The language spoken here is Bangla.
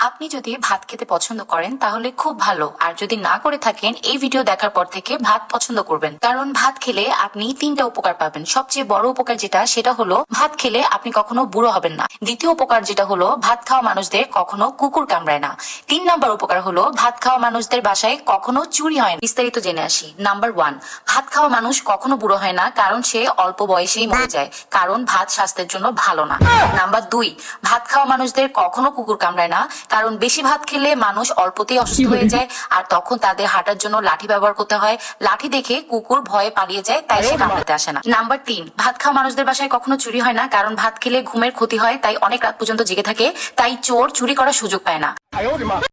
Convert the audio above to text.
আপনি যদি ভাত খেতে পছন্দ করেন তাহলে খুব ভালো, আর যদি না করে থাকেন এই ভিডিও দেখার পর থেকে ভাত পছন্দ করবেন। কারণ ভাত খেলে আপনি তিনটা উপকার পাবেন। সবচেয়ে বড় উপকার সেটা হলো ভাত খেলে আপনি কখনো বুড়ো হবেন না। দ্বিতীয় উপকার যেটা হলো ভাত খাওয়া মানুষদের কখনো কুকুর কামড়ায় না। 3 নম্বর উপকার হলো ভাত খাওয়া মানুষদের বাসায় কখনো চুরি হয় না। বিস্তারিত জেনে আসি। নাম্বার 1, ভাত খাওয়া মানুষ কখনো বুড়ো হয় না, কারণ সে অল্প বয়সেই মরে যায়, কারণ ভাত স্বাস্থ্যের জন্য ভালো না। নাম্বার 2, ভাত খাওয়া মানুষদের কখনো কুকুর কামড়ায় না, কারণ বেশি ভাত খেলে মানুষ অল্পতেই অসুস্থ হয়ে যায়, আর তখন তাদের হাঁটার জন্য লাঠি ব্যবহার করতে হয়। লাঠি দেখে কুকুর ভয়ে পালিয়ে যায়, তাই সে কামড়াতে আসে না। নাম্বার 3, ভাত খাওয়া মানুষদের বাসায় কখনো চুরি হয় না, কারণ ভাত খেলে ঘুমের ক্ষতি হয়, তাই অনেক রাত পর্যন্ত জেগে থাকে, তাই চোর চুরি করার সুযোগ পায় না।